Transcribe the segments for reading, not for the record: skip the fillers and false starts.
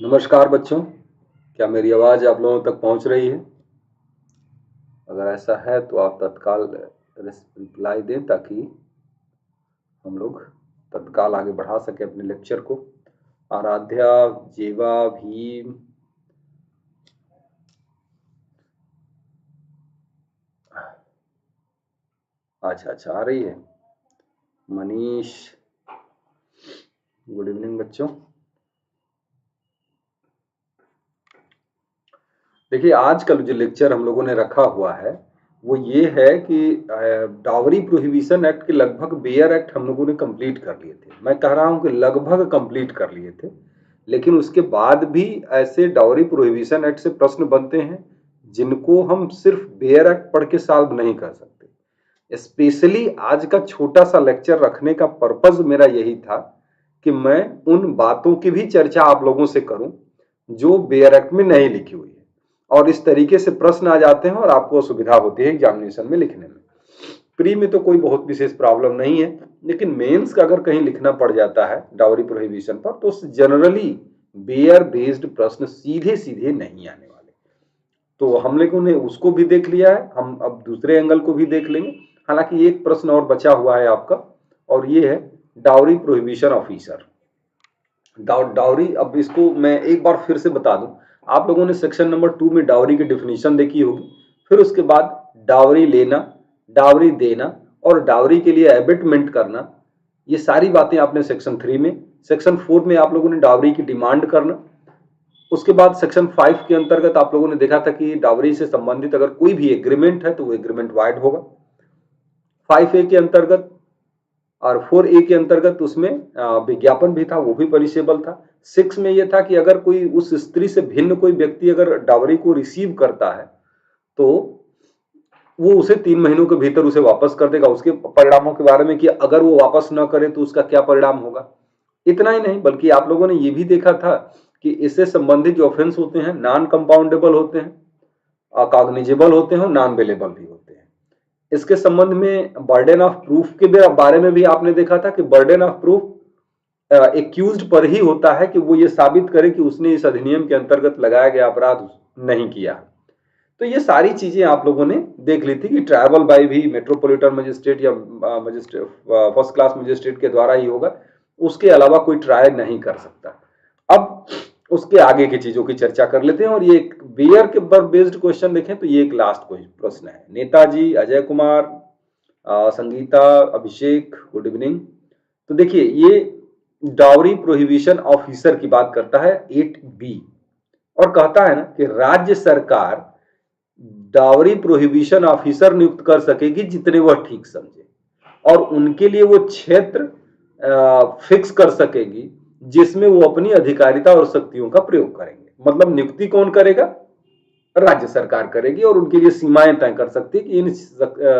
नमस्कार बच्चों, क्या मेरी आवाज़ आप लोगों तक पहुंच रही है? अगर ऐसा है तो आप तत्काल रिप्लाई दें ताकि हम लोग तत्काल आगे बढ़ा सकें अपने लेक्चर को। आराध्या, जीवा, भीम, अच्छा आ रही है। मनीष, गुड इवनिंग बच्चों। देखिए, आज का जो लेक्चर हम लोगों ने रखा हुआ है वो ये है कि डावरी प्रोहिबिशन एक्ट के लगभग बेयर एक्ट हम लोगों ने कंप्लीट कर लिए थे। मैं कह रहा हूं कि लगभग कंप्लीट कर लिए थे, लेकिन उसके बाद भी ऐसे डावरी प्रोहिबिशन एक्ट से प्रश्न बनते हैं जिनको हम सिर्फ बेयर एक्ट पढ़ के सॉल्व नहीं कर सकते। स्पेशली आज का छोटा सा लेक्चर रखने का पर्पज मेरा यही था कि मैं उन बातों की भी चर्चा आप लोगों से करूं जो बेयर एक्ट में नहीं लिखी हुई है, और इस तरीके से प्रश्न आ जाते हैं और आपको असुविधा होती है एग्जामिनेशन में लिखने में। प्री में तो कोई बहुत विशेष प्रॉब्लम नहीं है, लेकिन मेंस का अगर कहीं लिखना पड़ जाता है डावरी प्रोहिबिशन पर तो जनरली बेयर बेस्ड प्रश्न सीधे सीधे नहीं आने वाले। तो हम लोगों ने उसको भी देख लिया है, हम अब दूसरे एंगल को भी देख लेंगे। हालांकि एक प्रश्न और बचा हुआ है आपका, और ये है डावरी प्रोहिबिशन ऑफिसर। डावरी, अब इसको मैं एक बार फिर से बता दूं, आप लोगों ने सेक्शन नंबर 2 में डावरी की डेफिनेशन देखी होगी, फिर उसके बाद डावरी लेना, डावरी देना और डावरी के लिए एबेटमेंट करना, ये सारी बातें आपने सेक्शन 3 में, सेक्शन 4 में आप लोगों ने डावरी की डिमांड करना। उसके बाद सेक्शन 5 के अंतर्गत आप लोगों ने देखा था कि डावरी से संबंधित अगर कोई भी एग्रीमेंट है तो वो एग्रीमेंट वाइड होगा। 5A के अंतर्गत और 4A के अंतर्गत उसमें विज्ञापन भी था, वो भी पनिशेबल था। 6 में यह था कि अगर कोई उस स्त्री से भिन्न कोई व्यक्ति अगर डावरी को रिसीव करता है तो वो उसे 3 महीनों के भीतर उसे वापस कर देगा। उसके परिणामों के बारे में कि अगर वो वापस न करे तो उसका क्या परिणाम होगा। इतना ही नहीं, बल्कि आप लोगों ने ये भी देखा था कि इससे संबंधित जो ऑफेंस होते हैं नॉन कंपाउंडेबल होते हैं, कॉग्निजेबल होते हैं और नॉन बेलेबल भी होते हैं। इसके संबंध में बर्डन ऑफ प्रूफ के बारे में भी आपने देखा था कि बर्डन ऑफ प्रूफ एक्यूज्ड पर ही होता है कि वो ये साबित करे कि उसने इस अधिनियम के अंतर्गत लगाया गया अपराध नहीं किया। तो ये सारी चीजें आप लोगों ने देख ली थी कि ट्रायबल बाय भी मेट्रोपॉलिटन मजिस्ट्रेट या मजिस्ट्रेट फर्स्ट क्लास मजिस्ट्रेट के द्वारा ही होगा, उसके अलावा कोई ट्रायल नहीं कर सकता। अब उसके आगे की चीजों की चर्चा कर लेते हैं, और ये एक बेयर के बेस्ड क्वेश्चन देखें तो ये एक लास्ट प्रश्न है। नेताजी, अजय कुमार, संगीता, अभिषेक, गुड इवनिंग। तो देखिए, ये डावरी प्रोहिबिशन ऑफिसर की बात करता है 8B, और कहता है ना कि राज्य सरकार डावरी प्रोहिबिशन ऑफिसर नियुक्त कर सकेगी जितने वह ठीक समझे, और उनके लिए वो क्षेत्र फिक्स कर सकेगी जिसमें वो अपनी अधिकारिता और शक्तियों का प्रयोग करेंगे। मतलब नियुक्ति कौन करेगा? राज्य सरकार करेगी, और उनके लिए सीमाएं तय कर सकती है कि इन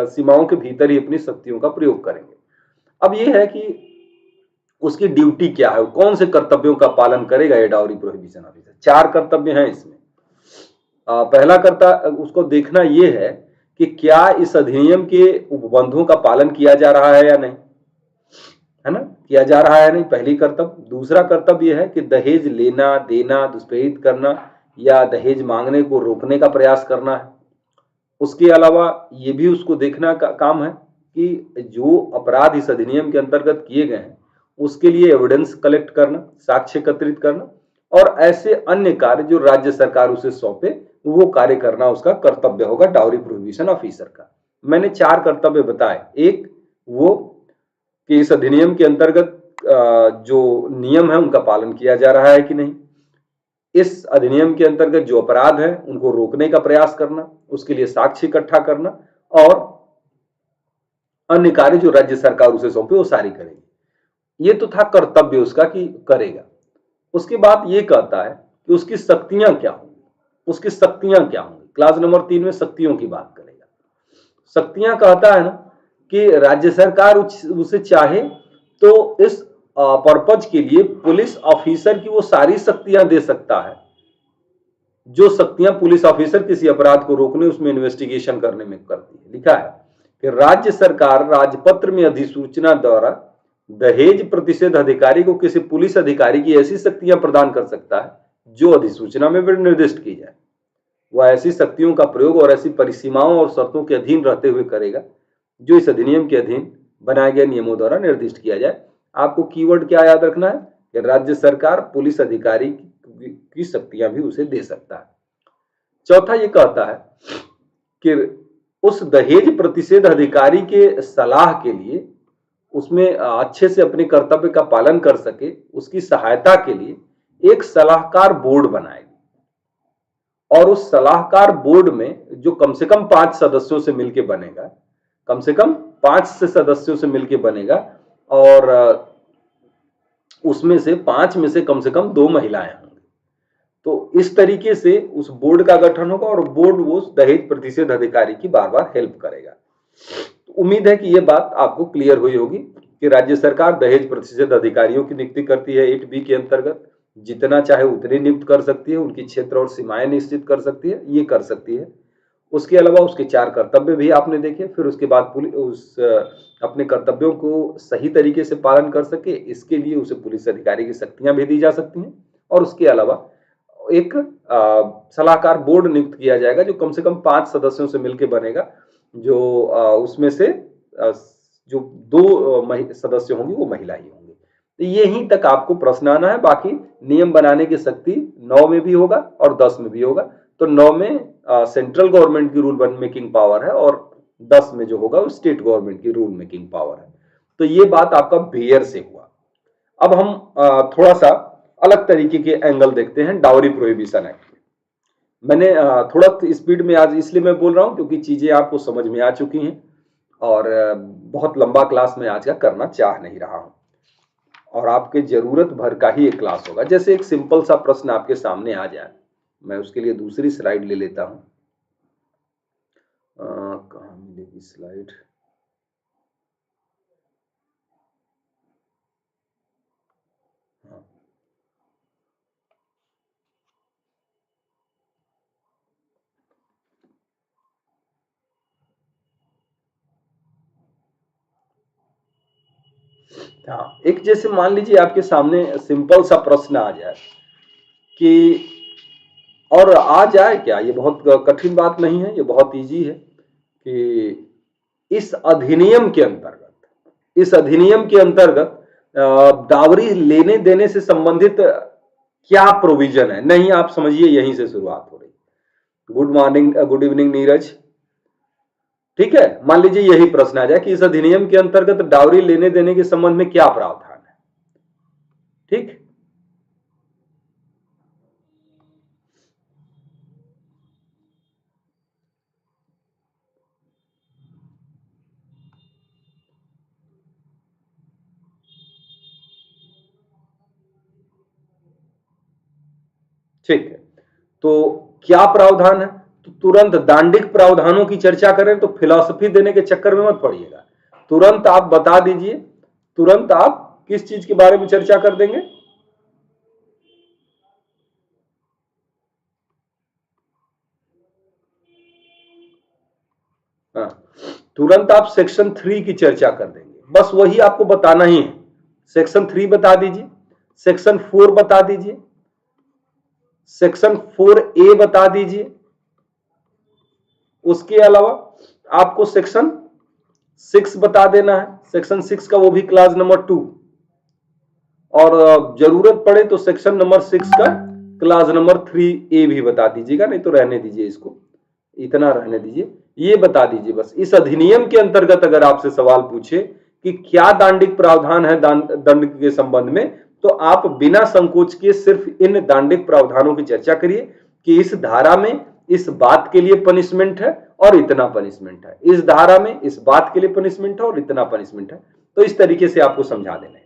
सीमाओं के भीतर ही अपनी शक्तियों का प्रयोग करेंगे। अब ये है कि उसकी ड्यूटी क्या है, कौन से कर्तव्यों का पालन करेगा ये डावरी प्रोहिबिशन ऑफिसर। 4 कर्तव्य हैं इसमें। पहला कर्तव्य उसको देखना यह है कि क्या इस अधिनियम के उपबंधों का पालन किया जा रहा है या नहीं, है ना, किया जा रहा है नहीं, पहली कर्तव्य। दूसरा कर्तव्य यह है कि दहेज लेना, देना, दुष्प्रेरित करना या दहेज मांगने को रोकने का प्रयास करना है। उसके अलावा ये भी उसको देखना का काम है कि जो अपराध इस अधिनियम के अंतर्गत किए गए हैं उसके लिए एविडेंस कलेक्ट करना, साक्ष्य एकत्रित करना, और ऐसे अन्य कार्य जो राज्य सरकार उसे सौंपे वो कार्य करना उसका कर्तव्य होगा डावरी प्रोहिबिशन ऑफिसर का। मैंने 4 कर्तव्य बताए। एक वो कि इस अधिनियम के अंतर्गत जो नियम है उनका पालन किया जा रहा है कि नहीं, इस अधिनियम के अंतर्गत जो अपराध है उनको रोकने का प्रयास करना, उसके लिए साक्ष्य इकट्ठा करना, और अन्य कार्य जो राज्य सरकार उसे सौंपे वो सारी करेगी। ये तो था कर्तव्य उसका कि करेगा। उसके बाद ये कहता है कि उसकी शक्तियां क्या होंगी, उसकी शक्तियां क्या होंगी। क्लास नंबर 3 में शक्तियों की बात करेगा। शक्तियां कहता है ना कि राज्य सरकार उसे चाहे तो इस पर्पज के लिए पुलिस ऑफिसर की वो सारी शक्तियां दे सकता है जो शक्तियां पुलिस ऑफिसर किसी अपराध को रोकने, उसमें इन्वेस्टिगेशन करने में करती है। लिखा है कि राज्य सरकार राजपत्र में अधिसूचना द्वारा दहेज प्रतिषेध अधिकारी को किसी पुलिस अधिकारी की ऐसी शक्तियां प्रदान कर सकता है जो अधिसूचना में निर्दिष्ट की जाए। वह ऐसी शक्तियों का प्रयोग और ऐसी परिसीमाओं और शर्तों के अधीन रहते हुए करेगा जो इस अधिनियम के अधीन बनाए गए नियमों द्वारा निर्दिष्ट किया जाए। आपको कीवर्ड क्या याद रखना है कि राज्य सरकार पुलिस अधिकारी की शक्तियां भी उसे दे सकता है। चौथा ये कहता है कि उस दहेज प्रतिषेध अधिकारी के सलाह के लिए उसमें अच्छे से अपने कर्तव्य का पालन कर सके, उसकी सहायता के लिए एक सलाहकार बोर्ड बनाएगी और उस सलाहकार बोर्ड में जो कम से कम 5 सदस्यों से मिलकर बनेगा, कम से कम 5 से सदस्यों से मिलकर बनेगा और उसमें से 5 में से कम 2 महिलाएं होंगी। तो इस तरीके से उस बोर्ड का गठन होगा और बोर्ड वो दहेज प्रतिषेध अधिकारी की बार बार हेल्प करेगा। तो उम्मीद है कि यह बात आपको क्लियर हुई होगी कि राज्य सरकार दहेज प्रतिषेध अधिकारियों की नियुक्ति करती है 8B के अंतर्गत। जितना चाहे उतनी नियुक्त कर सकती है, उनकी क्षेत्र और सीमाएं निश्चित कर सकती है, ये कर सकती है। उसके अलावा उसके 4 कर्तव्य भी आपने देखे। फिर उसके बाद पुलिस अपने कर्तव्यों को सही तरीके से पालन कर सके, इसके लिए उसे पुलिस अधिकारी की शक्तियां भी दी जा सकती हैं। और उसके अलावा एक सलाहकार बोर्ड नियुक्त किया जाएगा जो कम से कम 5 सदस्यों से मिलकर बनेगा, जो उसमें से जो 2 सदस्य होंगे वो महिला ही होंगी। तो यहीं तक आपको प्रश्न आना है। बाकी नियम बनाने की शक्ति 9 में भी होगा और 10 में भी होगा। तो 9 में सेंट्रल गवर्नमेंट की रूल मेकिंग पावर है और 10 में जो होगा वो स्टेट गवर्नमेंट की रूल मेकिंग पावर है। तो ये बात आपका बेयर से हुआ। अब हम थोड़ा सा अलग तरीके के एंगल देखते हैं डाउरी प्रोहिबिशन एक्ट। मैंने थोड़ा स्पीड में आज इसलिए मैं बोल रहा हूं क्योंकि चीजें आपको समझ में आ चुकी हैं और बहुत लंबा क्लास में आज का करना चाह नहीं रहा हूं और आपके जरूरत भर का ही एक क्लास होगा। जैसे एक सिंपल सा प्रश्न आपके सामने आ जाए, मैं उसके लिए दूसरी स्लाइड ले लेता हूं। कहां मिलेगी स्लाइड? हाँ, एक जैसे मान लीजिए आपके सामने सिंपल सा प्रश्न आ जाए कि, और आ जाए क्या, ये बहुत कठिन बात नहीं है, ये बहुत इजी है कि इस अधिनियम के अंतर्गत दावरी लेने देने से संबंधित क्या प्रोविजन है। नहीं, आप समझिए यहीं से शुरुआत हो रही। Good morning, good evening Neeraj. ठीक है, मान लीजिए यही प्रश्न आ जाए कि इस अधिनियम के अंतर्गत डावरी लेने देने के संबंध में क्या प्रावधान है। ठीक, ठीक है, तो क्या प्रावधान है? तो तुरंत दांडिक प्रावधानों की चर्चा करें तो फिलॉसफी देने के चक्कर में मत पड़िएगा। तुरंत आप बता दीजिए, तुरंत आप किस चीज के बारे में चर्चा कर देंगे? हाँ, तुरंत आप सेक्शन 3 की चर्चा कर देंगे। बस वही आपको बताना ही है। सेक्शन 3 बता दीजिए, सेक्शन 4 बता दीजिए, सेक्शन 4A बता दीजिए। उसके अलावा आपको सेक्शन 6 बता देना है। सेक्शन 6 का वो भी क्लास नंबर 2, और जरूरत पड़े तो सेक्शन नंबर 6 का क्लास नंबर 3A भी बता दीजिएगा। नहीं तो रहने दीजिए, इसको इतना रहने दीजिए। ये बता दीजिए बस, इस अधिनियम के अंतर्गत अगर आपसे सवाल पूछे कि क्या दांडिक प्रावधान है दंड के संबंध में, तो आप बिना संकोच के सिर्फ इन दांडिक प्रावधानों की चर्चा करिए कि इस धारा में इस बात के लिए पनिशमेंट है और इतना पनिशमेंट है, इस धारा में इस बात के लिए पनिशमेंट है और इतना पनिशमेंट है। तो इस तरीके से आपको समझा देना है।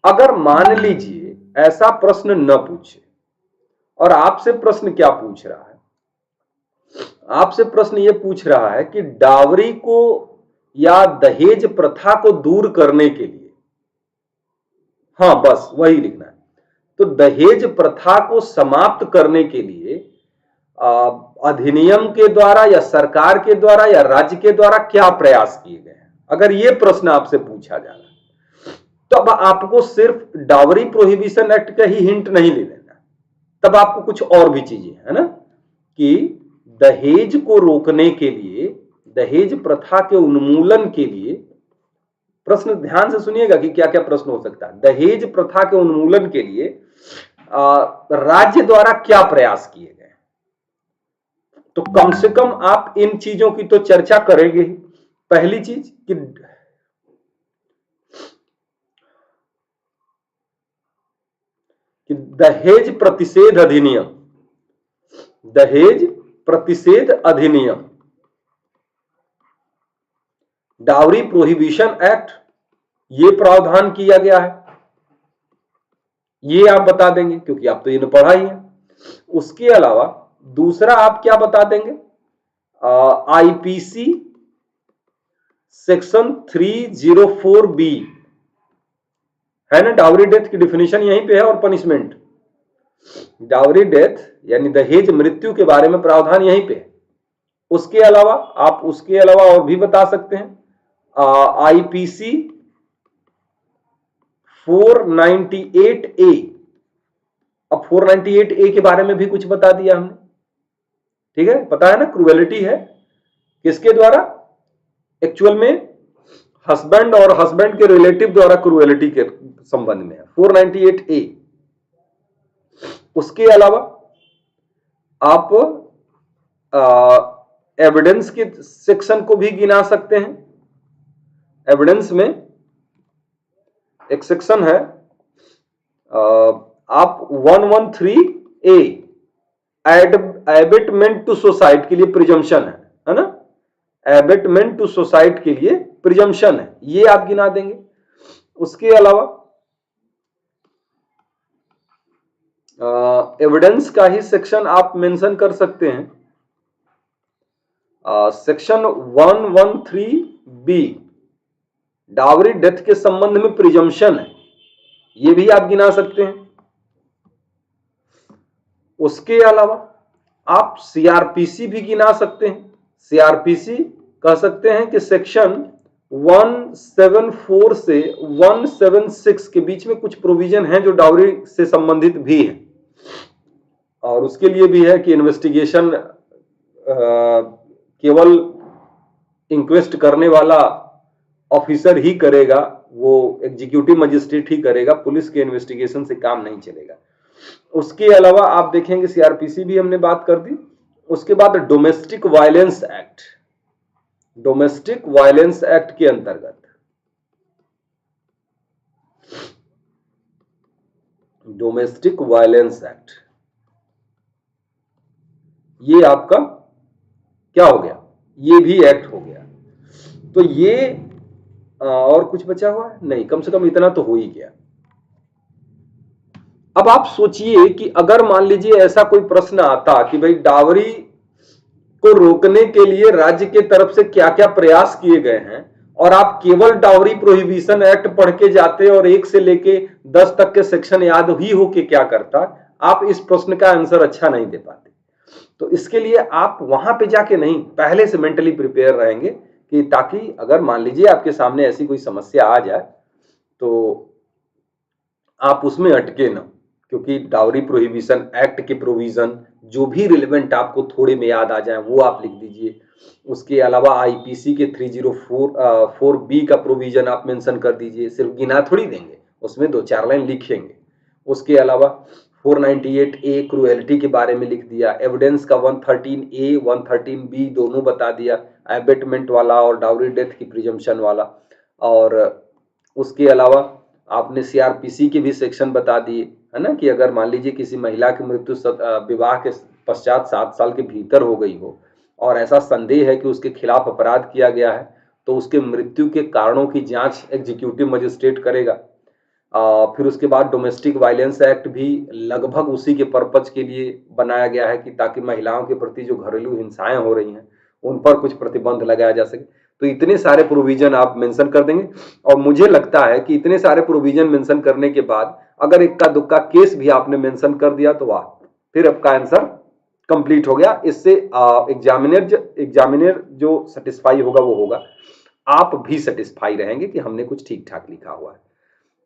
अगर मान लीजिए ऐसा प्रश्न न पूछे, और आपसे प्रश्न क्या पूछ रहा है? आपसे प्रश्न यह पूछ रहा है कि डावरी को या दहेज प्रथा को दूर करने के लिए, हाँ बस वही लिखना है। तो दहेज प्रथा को समाप्त करने के लिए अधिनियम के द्वारा या सरकार के द्वारा या राज्य के द्वारा क्या प्रयास किए गए हैं, अगर यह प्रश्न आपसे पूछा जा रहा है, तो अब आपको सिर्फ डावरी प्रोहिबिशन एक्ट का ही हिंट नहीं ले लेना। तब आपको कुछ और भी चीजें है ना कि दहेज को रोकने के लिए, दहेज प्रथा के उन्मूलन के लिए, प्रश्न ध्यान से सुनिएगा कि क्या क्या प्रश्न हो सकता है। दहेज प्रथा के उन्मूलन के लिए राज्य द्वारा क्या प्रयास किए गए, तो कम से कम आप इन चीजों की तो चर्चा करेंगे ही। पहली चीज कि दहेज प्रतिषेध अधिनियम, दहेज प्रतिषेध अधिनियम, डावरी प्रोहिबिशन एक्ट, ये प्रावधान किया गया है, ये आप बता देंगे क्योंकि आप तो ये पढ़ा ही है। उसके अलावा दूसरा आप क्या बता देंगे, आईपीसी सेक्शन 304B है ना, डावरी डेथ की डिफिनेशन यहीं पे है और पनिशमेंट, डावरी डेथ यानी दहेज मृत्यु के बारे में प्रावधान यहीं पे है। उसके अलावा आप उसके अलावा और भी बता सकते हैं, आईपीसी 498A, अब 498A के बारे में भी कुछ बता दिया हमने, ठीक है, पता है ना, क्रूएलिटी है, किसके द्वारा, एक्चुअल में हस्बैंड और हस्बैंड के रिलेटिव द्वारा क्रूएलिटी के संबंध में है 498A। उसके अलावा आप एविडेंस के सेक्शन को भी गिना सकते हैं। एविडेंस में एक सेक्शन है, आप 113A एबेटमेंट टू सोसाइट के लिए प्रिजम्पशन है ना, एबेटमेंट टू सोसाइट के लिए प्रिजम्पशन है, ये आप गिना देंगे। उसके अलावा एविडेंस का ही सेक्शन आप मेंशन कर सकते हैं, सेक्शन 113B डावरी डेथ के संबंध में प्रिजम्पशन है, ये भी आप गिना सकते हैं। उसके अलावा आप सीआरपीसी भी गिना सकते हैं। सीआरपीसी कह सकते हैं कि सेक्शन 174 से 176 के बीच में कुछ प्रोविजन है जो डावरी से संबंधित भी है, और उसके लिए भी है कि इन्वेस्टिगेशन केवल इंक्वेस्ट करने वाला ऑफिसर ही करेगा, वो एग्जीक्यूटिव मजिस्ट्रेट ही करेगा, पुलिस के इन्वेस्टिगेशन से काम नहीं चलेगा। उसके अलावा आप देखेंगे सीआरपीसी भी हमने बात कर दी। उसके बाद domestic violence act, domestic violence act के अंतर्गत डोमेस्टिक वायलेंस एक्ट, ये आपका क्या हो गया, ये भी एक्ट हो गया। तो ये और कुछ बचा हुआ है नहीं, कम से कम इतना तो हो ही गया। अब आप सोचिए कि अगर मान लीजिए ऐसा कोई प्रश्न आता कि भाई डावरी को रोकने के लिए राज्य के तरफ से क्या क्या प्रयास किए गए हैं, और आप केवल डावरी प्रोहिबिशन एक्ट पढ़ के जाते और 1 से लेके 10 तक के सेक्शन याद ही हो के क्या करता, आप इस प्रश्न का आंसर अच्छा नहीं दे पाते। तो इसके लिए आप वहां पे जाके नहीं, पहले से मेंटली प्रिपेयर रहेंगे कि ताकि अगर मान लीजिए आपके सामने ऐसी कोई समस्या आ जाए तो आप उसमें अटके ना, क्योंकि डावरी प्रोहिबिशन एक्ट के प्रोविजन जो भी रिलेवेंट आपको थोड़े में याद आ जाए वो आप लिख दीजिए। उसके अलावा आईपीसी के 304B का प्रोविजन आप मेंशन कर दीजिए, सिर्फ गिना थोड़ी देंगे, उसमें 2-4 लाइन लिखेंगे। उसके अलावा 498A क्रूएलिटी के बारे में लिख दिया, एविडेंस का 113A 113B दोनों बता दिया, एबेटमेंट वाला और डावरी डेथ की प्रिजम्पशन वाला। और उसके अलावा आपने सीआरपीसी के भी सेक्शन बता दिए, है ना, कि अगर मान लीजिए किसी महिला की मृत्यु विवाह के पश्चात 7 साल के भीतर हो गई हो और ऐसा संदेह है कि उसके खिलाफ अपराध किया गया है, तो उसके मृत्यु के कारणों की जांच एग्जीक्यूटिव मजिस्ट्रेट करेगा। फिर उसके बाद डोमेस्टिक वायलेंस एक्ट भी लगभग उसी के पर्पज के लिए बनाया गया है कि ताकि महिलाओं के प्रति जो घरेलू हिंसाएं हो रही हैं उन पर कुछ प्रतिबंध लगाया जा सके। तो इतने सारे प्रोविजन आप मेंशन कर देंगे, और मुझे लगता है कि इतने सारे प्रोविजन मेंशन करने के बाद अगर इक्का दुक्का केस भी आपने मेंशन कर दिया तो वाह, फिर आपका आंसर कंप्लीट हो गया। इससे एग्जामिनर जो सेटिस्फाई होगा वो होगा, आप भी सेटिस्फाई रहेंगे कि हमने कुछ ठीक ठाक लिखा हुआ है।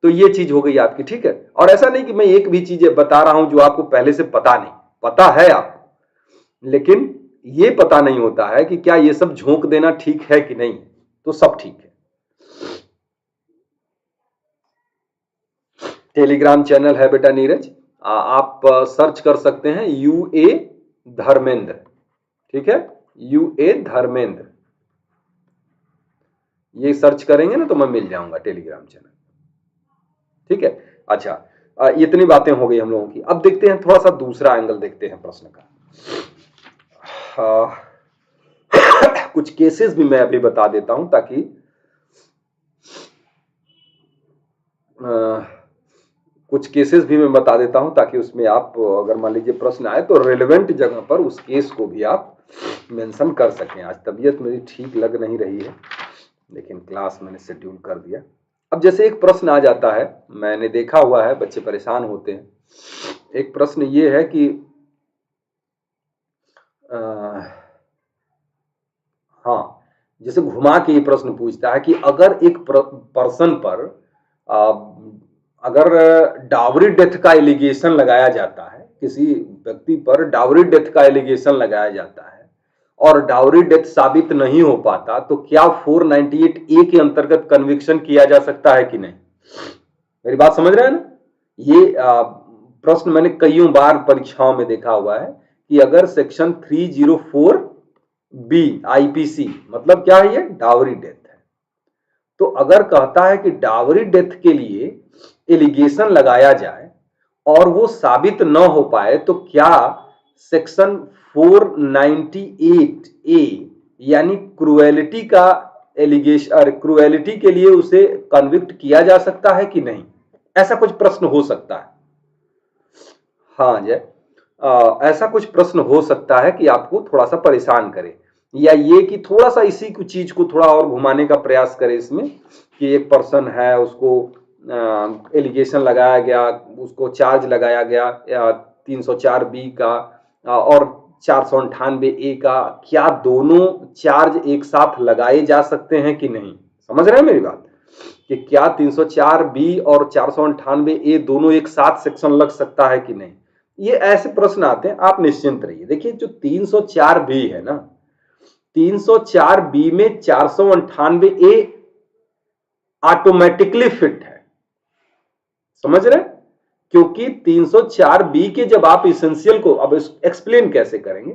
तो ये चीज हो गई आपकी, ठीक है। और ऐसा नहीं कि मैं एक भी चीज बता रहा हूं जो आपको पहले से पता नहीं, पता है आपको, लेकिन ये पता नहीं होता है कि क्या ये सब झोंक देना ठीक है कि नहीं। तो सब ठीक है। टेलीग्राम चैनल है बेटा नीरज, आप सर्च कर सकते हैं यूए धर्मेंद्र, ठीक है, यूए धर्मेंद्र, ये सर्च करेंगे ना तो मैं मिल जाऊंगा टेलीग्राम चैनल, ठीक है। अच्छा, इतनी बातें हो गई हम लोगों की। अब देखते हैं थोड़ा सा दूसरा एंगल देखते हैं प्रश्न का। कुछ केसेस भी मैं अभी बता देता हूं ताकि कुछ केसेस भी मैं बता देता हूं ताकि उसमें आप अगर मान लीजिए प्रश्न आए तो रेलेवेंट जगह पर उस केस को भी आप मेंशन कर सकें। आज तबीयत मेरी ठीक लग नहीं रही है, लेकिन क्लास मैंने शेड्यूल कर दिया। अब जैसे एक प्रश्न आ जाता है, मैंने देखा हुआ है बच्चे परेशान होते हैं। एक प्रश्न ये है कि हाँ, जैसे घुमा के ये प्रश्न पूछता है कि अगर एक पर्सन पर अगर डावरी डेथ का एलिगेशन लगाया जाता है, किसी व्यक्ति पर डावरी डेथ का एलिगेशन लगाया जाता है और डावरी डेथ साबित नहीं हो पाता, तो क्या 498A के अंतर्गत कन्विक्शन किया जा सकता है कि नहीं। मेरी बात समझ रहे हैं ना। ये प्रश्न मैंने कईयों बार परीक्षाओं में देखा हुआ है कि अगर सेक्शन 304B आईपीसी, मतलब क्या है, ये डावरी डेथ है, तो अगर कहता है कि डावरी डेथ के लिए एलिगेशन लगाया जाए और वो साबित न हो पाए, तो क्या सेक्शन 498A यानी क्रुएलिटी का एलिगेशन, क्रुएलिटी के लिए उसे कन्विक्ट किया जा सकता है कि नहीं। ऐसा कुछ प्रश्न हो सकता है। हाँ जय, ऐसा कुछ प्रश्न हो सकता है कि आपको थोड़ा सा परेशान करे, या ये कि थोड़ा सा इसी को चीज को थोड़ा और घुमाने का प्रयास करे इसमें कि एक पर्सन है, उसको एलिगेशन लगाया गया, उसको चार्ज लगाया गया 304B का और 498A का, क्या दोनों चार्ज एक साथ लगाए जा सकते हैं कि नहीं। समझ रहे हैं मेरी बात कि क्या 304B और 498A दोनों एक साथ सेक्शन लग सकता है कि नहीं। ये ऐसे प्रश्न आते हैं, आप निश्चिंत रहिए। देखिए जो 304B है ना, 304B में 498A ऑटोमेटिकली फिट है, समझ रहे, क्योंकि 304B के जब आप इसेंशियल को, अब एक्सप्लेन कैसे करेंगे,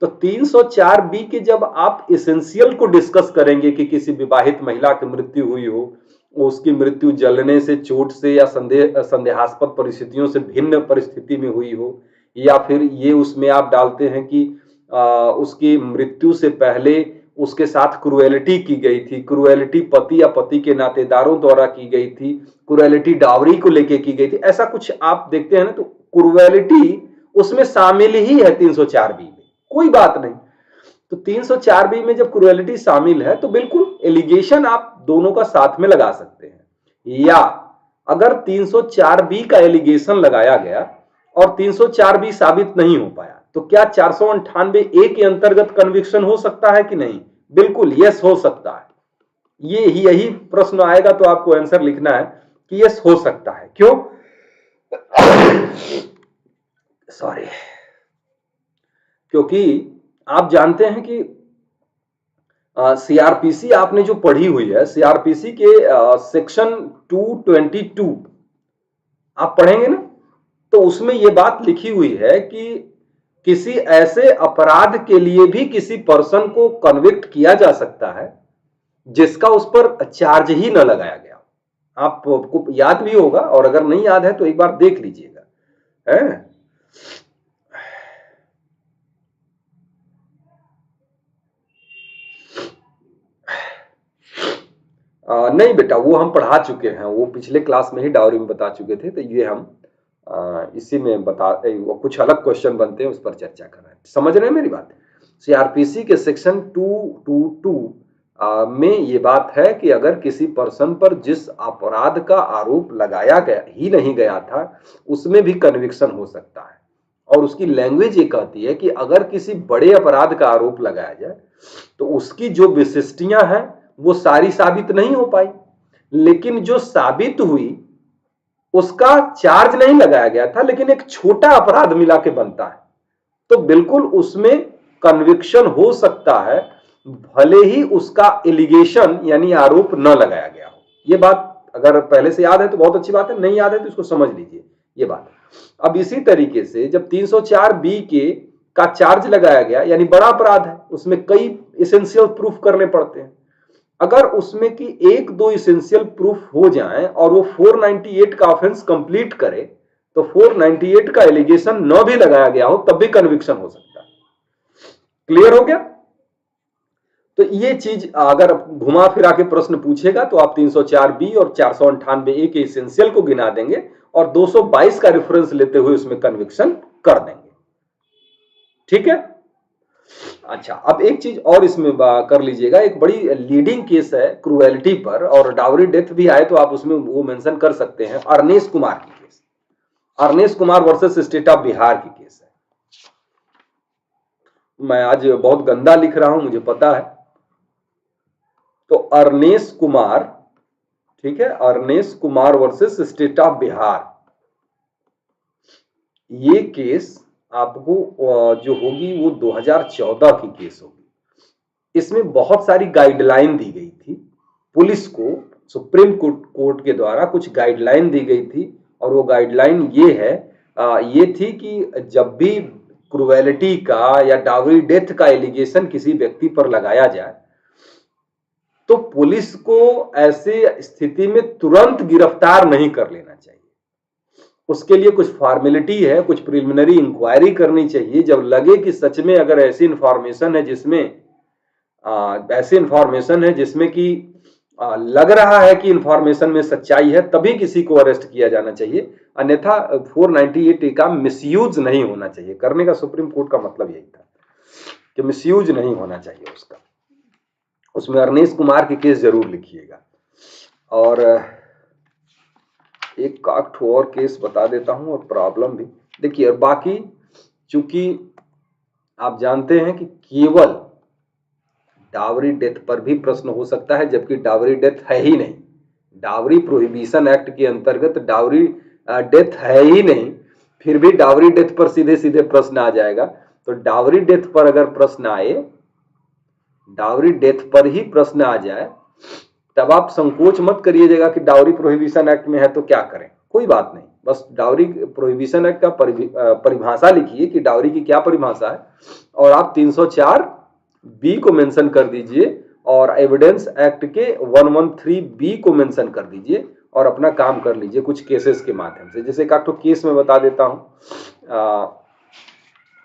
तो 304B के जब आप इसेंशियल को डिस्कस करेंगे कि किसी विवाहित महिला की मृत्यु हुई हो, उसकी मृत्यु जलने से, चोट से या संदेहास्पद परिस्थितियों से भिन्न परिस्थिति में हुई हो, या फिर ये उसमें आप डालते हैं कि उसकी मृत्यु से पहले उसके साथ क्रुएलिटी की गई थी, क्रुएलिटी पति या पति के नातेदारों द्वारा की गई थी, क्रुएलिटी डावरी को लेके की गई थी, ऐसा कुछ आप देखते हैं ना, तो क्रुएलिटी उसमें शामिल ही है 304B में, कोई बात नहीं। तो 304B में जब क्रुएलिटी शामिल है तो बिल्कुल एलिगेशन आप दोनों का साथ में लगा सकते हैं। या अगर 304B का एलिगेशन लगाया गया और 304B साबित नहीं हो पाया, तो क्या 498A के अंतर्गत कन्विक्शन हो सकता है कि नहीं। बिल्कुल यस हो सकता है। यही प्रश्न आएगा तो आपको आंसर लिखना है कि यस हो सकता है। क्यों, सॉरी, क्योंकि आप जानते हैं कि सीआरपीसी आपने जो पढ़ी हुई है, सीआरपीसी के सेक्शन 222 आप पढ़ेंगे ना, तो उसमें यह बात लिखी हुई है कि किसी ऐसे अपराध के लिए भी किसी पर्सन को कन्विक्ट किया जा सकता है जिसका उस पर चार्ज ही न लगाया गया। आपको याद भी होगा, और अगर नहीं याद है तो एक बार देख लीजिएगा, है? नहीं बेटा, वो हम पढ़ा चुके हैं, वो पिछले क्लास में ही डावरी में बता चुके थे, तो ये हम इसी में बता, कुछ अलग क्वेश्चन बनते हैं उस पर चर्चा कर रहे हैं। समझ रहे हैं मेरी बात। सीआरपीसी के सेक्शन 222 में ये बात है कि अगर किसी पर्सन पर जिस अपराध का आरोप लगाया गया ही नहीं गया था उसमें भी कन्विक्शन हो सकता है, और उसकी लैंग्वेज ये कहती है कि अगर किसी बड़े अपराध का आरोप लगाया जाए तो उसकी जो विशिष्टियां हैं वो सारी साबित नहीं हो पाई, लेकिन जो साबित हुई उसका चार्ज नहीं लगाया गया था, लेकिन एक छोटा अपराध मिला के बनता है, तो बिल्कुल उसमें कन्विक्शन हो सकता है, भले ही उसका एलिगेशन यानी आरोप न लगाया गया हो। यह बात अगर पहले से याद है तो बहुत अच्छी बात है, नहीं याद है तो इसको समझ लीजिए ये बात। अब इसी तरीके से जब 304 बी के का चार्ज लगाया गया, यानी बड़ा अपराध है, उसमें कई एसेंशियल प्रूफ करने पड़ते हैं। अगर उसमें की एक दो इसेंशियल प्रूफ हो जाएं और वो 498 का ऑफेंस कंप्लीट करे, तो 498 का एलिगेशन न भी लगाया गया हो तब भी कन्विक्शन हो सकता है। क्लियर हो गया? तो ये चीज अगर घुमा फिरा के प्रश्न पूछेगा तो आप 304 बी और 498 ए के इसेंशियल को गिना देंगे और 222 का रेफरेंस लेते हुए उसमें कन्विक्शन कर देंगे। ठीक है? अच्छा, अब एक चीज और इसमें कर लीजिएगा, एक बड़ी लीडिंग केस है क्रूएलिटी पर और डावरी डेथ भी आए तो आप उसमें वो मेंशन कर सकते हैं, अर्नेश कुमार की case, Arnesh Kumar versus state of Bihar की केस है। मैं आज बहुत गंदा लिख रहा हूं, मुझे पता है। तो अर्नेश कुमार, ठीक है, Arnesh Kumar versus state of Bihar, ये केस आपको जो होगी वो 2014 की केस होगी। इसमें बहुत सारी गाइडलाइन दी गई थी पुलिस को, सुप्रीम कोर्ट के द्वारा कुछ गाइडलाइन दी गई थी और वो गाइडलाइन ये थी कि जब भी क्रूएलिटी का या डावरी डेथ का एलिगेशन किसी व्यक्ति पर लगाया जाए तो पुलिस को ऐसे स्थिति में तुरंत गिरफ्तार नहीं कर लेना चाहिए। उसके लिए कुछ फॉर्मेलिटी है, कुछ प्रिलिमिनरी इंक्वायरी करनी चाहिए। जब लगे कि सच में अगर ऐसी इंफॉर्मेशन है जिसमें कि लग रहा है कि इंफॉर्मेशन में सच्चाई है, तभी किसी को अरेस्ट किया जाना चाहिए, अन्यथा 498 का मिसयूज नहीं होना चाहिए। करने का सुप्रीम कोर्ट का मतलब यही था कि मिसयूज नहीं होना चाहिए उसका। उसमें अर्नेश कुमार की केस जरूर लिखिएगा। और एक आठ और केस बता देता हूं और प्रॉब्लम भी देखिए। और बाकी चूंकि आप जानते हैं कि केवल डावरी डेथ पर भी प्रश्न हो सकता है, जबकि डावरी डेथ है ही नहीं, डावरी प्रोहिबिशन एक्ट के अंतर्गत डावरी डेथ है ही नहीं, फिर भी डावरी डेथ पर सीधे सीधे प्रश्न आ जाएगा। तो डावरी डेथ पर अगर प्रश्न आए, डावरी डेथ पर ही प्रश्न आ जाए, तब आप संकोच मत करिएगा कि डावरी प्रोहिबिशन एक्ट में है तो क्या करें। कोई बात नहीं, बस डावरी प्रोहिबिशन एक्ट का परिभाषा लिखिए कि डावरी की क्या परिभाषा है, और आप 304 बी को मेंशन कर दीजिए और एविडेंस एक्ट के 113 बी को मेंशन कर दीजिए और अपना काम कर लीजिए कुछ केसेस के माध्यम से। जैसे एक केस में बता देता हूं,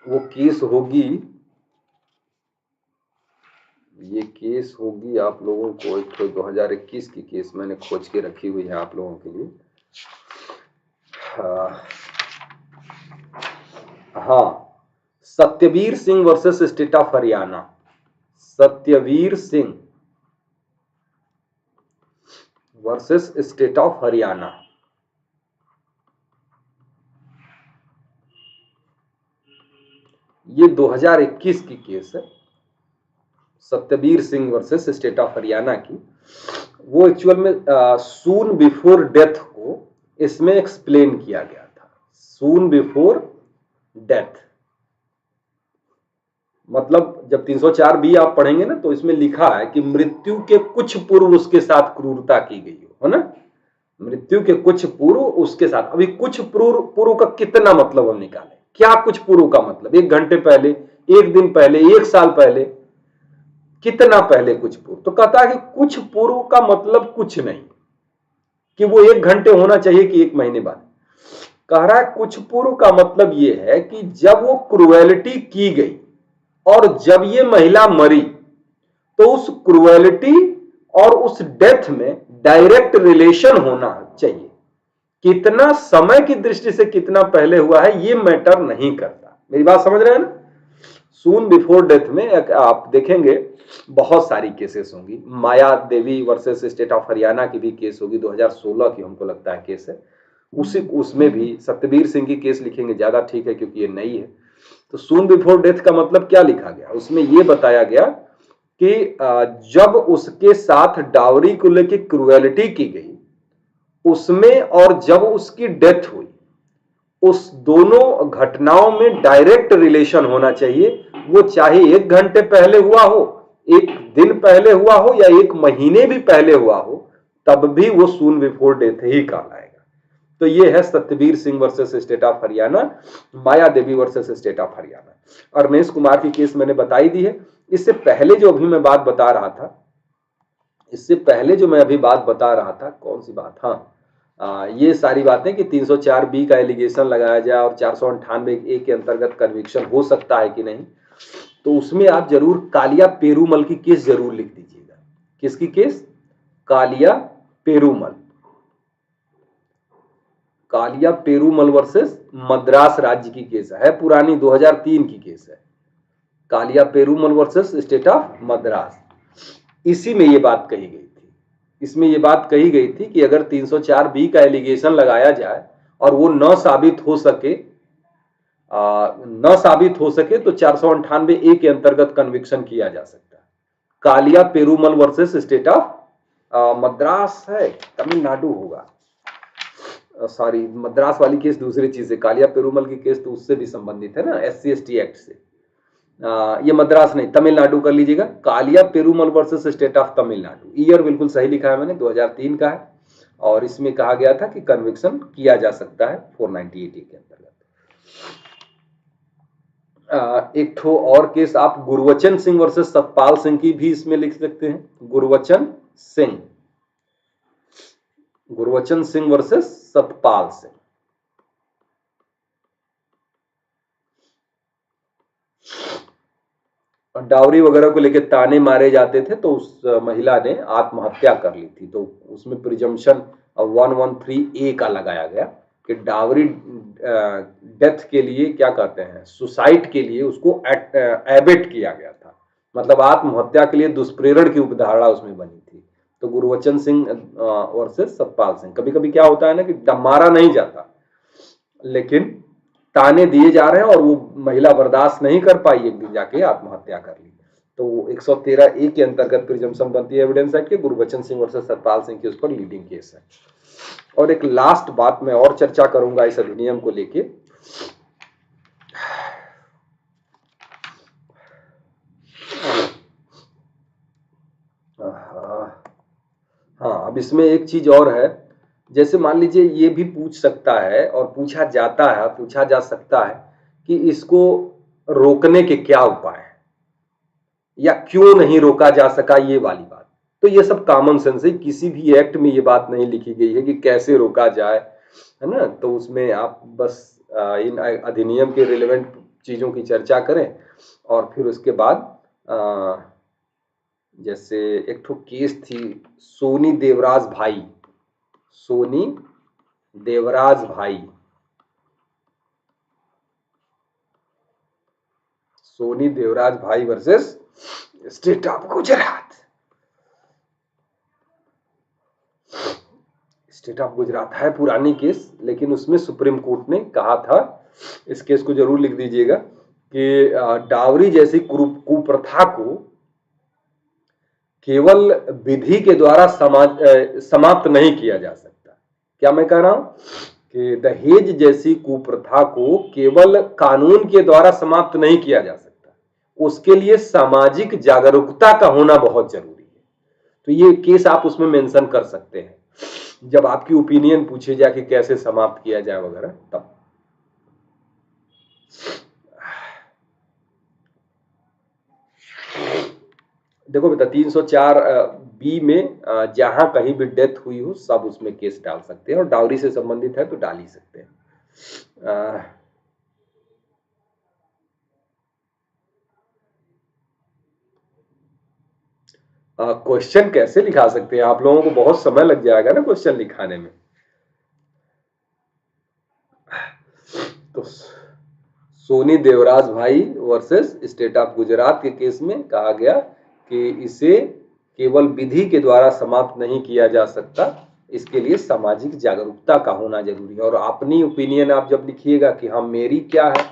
वो केस होगी, ये केस होगी आप लोगों को, एक 2021 की केस मैंने खोज के रखी हुई है आप लोगों के लिए। हाँ, Satyavir Singh versus state of Haryana, Satyavir Singh versus state of Haryana. ये 2021 की केस है, Satyavir Singh versus state of Haryana की। वो एक्चुअल में सून बिफोर डेथ को इसमें एक्सप्लेन किया गया था। सून बिफोर डेथ मतलब जब 304 बी आप पढ़ेंगे ना तो इसमें लिखा है कि मृत्यु के कुछ पूर्व उसके साथ क्रूरता की गई हो, है ना, मृत्यु के कुछ पूर्व उसके साथ। अभी कुछ पूर्व का कितना मतलब हम निकालें, क्या कुछ पूर्व का मतलब? 1 घंटे पहले, 1 दिन पहले, 1 साल पहले, कितना पहले कुछ पूर्व? तो कहता है कि कुछ पूर्व का मतलब कुछ नहीं कि वो 1 घंटे होना चाहिए कि 1 महीने बाद। कह रहा है कुछ पूर्व का मतलब यह है कि जब वो क्रूएलिटी की गई और जब ये महिला मरी तो उस क्रूएलिटी और उस डेथ में डायरेक्ट रिलेशन होना चाहिए। कितना समय की दृष्टि से कितना पहले हुआ है ये मैटर नहीं करता। मेरी बात समझ रहे हैं ना? सून बिफोर डेथ में आप देखेंगे बहुत सारी केसेस होंगी। माया Devi versus state of Haryana की भी केस होगी, 2016 की हमको लगता है केस है। उसमें भी सत्यवीर सिंह की केस लिखेंगे ज्यादा ठीक है क्योंकि ये नई है। तो सून बिफोर डेथ का मतलब क्या लिखा गया? उसमें यह बताया गया कि जब उसके साथ डावरी को लेकर क्रूएलिटी की गई उसमें और जब उसकी डेथ हुई, उस दोनों घटनाओं में डायरेक्ट रिलेशन होना चाहिए। वो चाहे 1 घंटे पहले हुआ हो, 1 दिन पहले हुआ हो या 1 महीने भी पहले हुआ हो, तब भी वो सून बिफोर डेथ ही कहलाएगा। तो ये है Satyavir Singh versus state of Haryana, Maya Devi versus state of Haryana. Ramesh Kumar की केस मैंने बताई दी है। इससे पहले जो अभी मैं बात बता रहा था, इससे पहले जो मैं अभी बात बता रहा था, कौन सी बात, हाँ, ये सारी बातें कि 304 बी का एलिगेशन लगाया जाए और 498 ए के अंतर्गत कन्विक्शन हो सकता है कि नहीं, तो उसमें आप जरूर कालिया पेरूमल की केस जरूर लिख दीजिएगा। किसकी केस? कालिया पेरूमल। कालिया पेरूमल वर्सेस मद्रास राज्य की केस है, पुरानी 2003 की केस है। Kaliya Perumal versus state of Madras. इसी में ये बात कही गई थी, इसमें ये बात कही गई थी कि अगर 304 बी का एलिगेशन लगाया जाए और वो न साबित हो सके, तो 498 ए के अंतर्गत कन्विक्शन किया जा सकता है। Kaliya Perumal versus state of Madras है, तमिलनाडु होगा, सॉरी, मद्रास वाली केस दूसरी चीज है, कालिया पेरूमल की केस तो उससे भी संबंधित है ना, SC/ST एक्ट से। ये मद्रास नहीं, तमिलनाडु कर लीजिएगा। Kaliya Perumal versus state of Tamil Nadu. Year बिल्कुल सही लिखा है मैंने, 2003 का है। और इसमें कहा गया था कि कन्विक्शन किया जा सकता है 498 के अंतर्गत। एक ठो और केस आप गुरबचन सिंह वर्सेस सतपाल सिंह की भी इसमें लिख सकते हैं। गुरबचन सिंह वर्सेस सतपाल सिंह। डावरी वगैरह को लेकर ताने मारे जाते थे, तो उस महिला ने आत्महत्या कर ली थी। तो उसमें प्रिजम्पशन 113A का लगाया गया कि डावरी डेथ के लिए, क्या कहते हैं, सुसाइड के लिए उसको एबेट किया गया था, मतलब आत्महत्या के लिए दुष्प्रेरण की उपधारणा उसमें बनी थी। तो गुरबचन सिंह वर्सेस सतपाल सिंह। कभी कभी क्या होता है ना कि मारा नहीं जाता, लेकिन ताने दिए जा रहे हैं और वो महिला बर्दाश्त नहीं कर पाई, एक दिन जाके आत्महत्या कर ली। तो 113A के अंतर्गत प्रिजम्पशन बनती है एविडेंस एक्ट के। गुरबचन सिंह वर्सेस सतपाल सिंह के उस पर लीडिंग केस है। और एक लास्ट बात मैं और चर्चा करूंगा इस अधिनियम को लेके। हाँ, अब इसमें एक चीज और है, जैसे मान लीजिए ये भी पूछ सकता है और पूछा जा सकता है कि इसको रोकने के क्या उपाय हैं या क्यों नहीं रोका जा सका, ये वाली बात। तो ये सब कॉमन सेंस है, किसी भी एक्ट में ये बात नहीं लिखी गई है कि कैसे रोका जाए, है ना। तो उसमें आप बस इन अधिनियम के रिलेवेंट चीजों की चर्चा करें और फिर उसके बाद जैसे एक ठो केस थी सोनी देवराज भाई, सोनी देवराज भाई, सोनी देवराज भाई versus state of Gujarat. State of Gujarat है पुरानी केस, लेकिन उसमें सुप्रीम कोर्ट ने कहा था, इस केस को जरूर लिख दीजिएगा, कि डावरी जैसी कुप्रथा को केवल विधि के द्वारा समाप्त नहीं किया जा सकता। क्या मैं कह रहा हूं कि दहेज जैसी कुप्रथा को केवल कानून के द्वारा समाप्त नहीं किया जा सकता, उसके लिए सामाजिक जागरूकता का होना बहुत जरूरी है। तो ये केस आप उसमें मेंशन कर सकते हैं जब आपकी ओपिनियन पूछी जाए कि कैसे समाप्त किया जाए वगैरह, तब। देखो बेटा, 304B में जहां कहीं भी डेथ हुई हो सब उसमें केस डाल सकते हैं, और डाउरी से संबंधित है तो डाल ही सकते हैं। क्वेश्चन कैसे लिखा सकते हैं? आप लोगों को बहुत समय लग जाएगा ना क्वेश्चन लिखाने में। तो सोनी देवराज भाई वर्सेस स्टेट ऑफ गुजरात के केस में कहा गया कि इसे केवल विधि के द्वारा समाप्त नहीं किया जा सकता, इसके लिए सामाजिक जागरूकता का होना जरूरी है। और अपनी ओपिनियन आप जब लिखिएगा कि हाँ मेरी क्या है,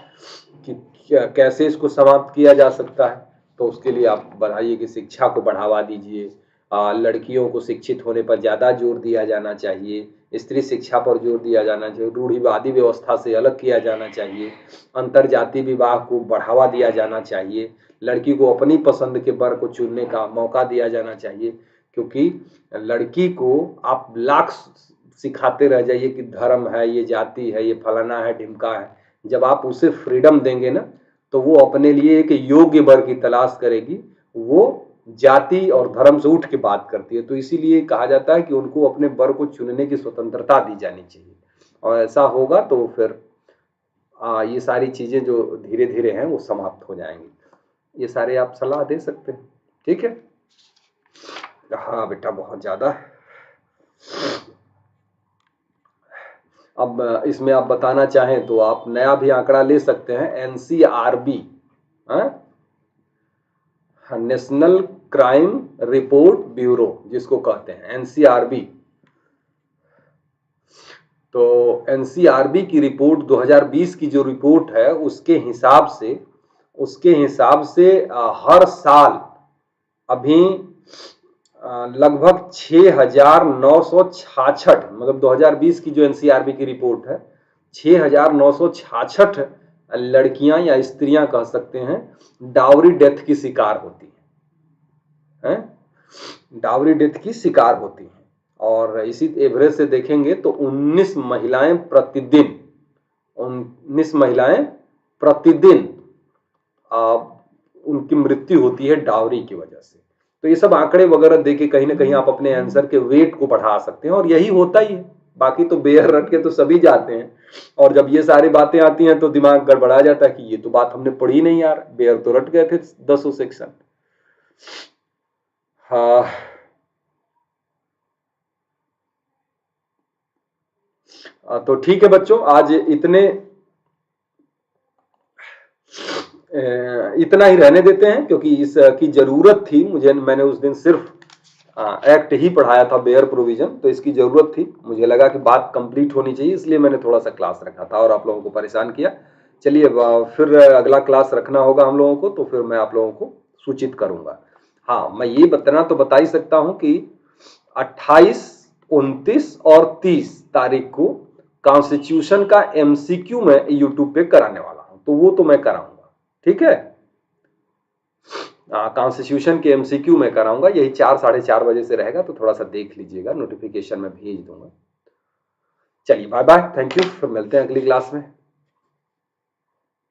कि कैसे इसको समाप्त किया जा सकता है, तो उसके लिए आप बढ़ाइए कि शिक्षा को बढ़ावा दीजिए, लड़कियों को शिक्षित होने पर ज़्यादा जोर दिया जाना चाहिए, स्त्री शिक्षा पर जोर दिया जाना चाहिए, रूढ़िवादी व्यवस्था से अलग किया जाना चाहिए, अंतरजातीय विवाह को बढ़ावा दिया जाना चाहिए, लड़की को अपनी पसंद के वर को चुनने का मौका दिया जाना चाहिए। क्योंकि लड़की को आप लाख सिखाते रह जाइए कि धर्म है, ये जाति है, ये फलाना है, ढिमका है, जब आप उसे फ्रीडम देंगे ना, तो वो अपने लिए एक योग्य वर की तलाश करेगी। वो जाति और धर्म से उठ के बात करती है। तो इसीलिए कहा जाता है कि उनको अपने वर को चुनने की स्वतंत्रता दी जानी चाहिए, और ऐसा होगा तो फिर ये सारी चीजें जो धीरे धीरे हैं वो समाप्त हो जाएंगी। ये सारे आप सलाह दे सकते हैं, ठीक है। हाँ बेटा, बहुत ज्यादा। अब इसमें आप बताना चाहें तो आप नया भी आंकड़ा ले सकते हैं, NCRB, national crime report bureau जिसको कहते हैं एनसीआरबी। तो एनसीआरबी की रिपोर्ट 2020 की जो रिपोर्ट है उसके हिसाब से हर साल अभी लगभग 6,966, मतलब 2020 की जो एनसीआरबी की रिपोर्ट है, 6,966 लड़कियां या स्त्रियां कह सकते हैं डाउरी डेथ की शिकार होती हैं, डाउरी डेथ की शिकार होती हैं। और इसी एवरेज से देखेंगे तो 19 महिलाएं प्रतिदिन उनकी मृत्यु होती है डाउरी की वजह से। तो ये सब आंकड़े वगैरह देके कहीं ना कहीं आप अपने आंसर के वेट को बढ़ा सकते हैं, और यही होता ही है। बाकी तो बेयर रट के तो सभी जाते हैं, और जब ये सारी बातें आती हैं तो दिमाग गड़बड़ा जाता है कि ये तो बात हमने पढ़ी नहीं यार, बेयर तो रट गए थे 10 सेक्शन। हाँ, तो ठीक है बच्चों, आज इतना ही रहने देते हैं, क्योंकि इसकी जरूरत थी मुझे। मैंने उस दिन सिर्फ एक्ट ही पढ़ाया था, बेयर प्रोविजन, तो इसकी जरूरत थी, मुझे लगा कि बात कंप्लीट होनी चाहिए, इसलिए मैंने थोड़ा सा क्लास रखा था और आप लोगों को परेशान किया। चलिए, फिर अगला क्लास रखना होगा हम लोगों को, तो फिर मैं आप लोगों को सूचित करूंगा। हाँ, मैं ये बता ही सकता हूं कि 28, 29 और 30 तारीख को कॉन्स्टिट्यूशन का एमसीक्यू मैं यूट्यूब पे कराने वाला हूं, तो वो तो मैं कराऊंगा, ठीक है। कॉन्स्टिट्यूशन के एमसीक्यू में कराऊंगा, यही 4, साढ़े 4 बजे से रहेगा, तो थोड़ा सा देख लीजिएगा, नोटिफिकेशन में भेज दूंगा। चलिए, बाय बाय, थैंक यू, फिर मिलते हैं अगली क्लास में।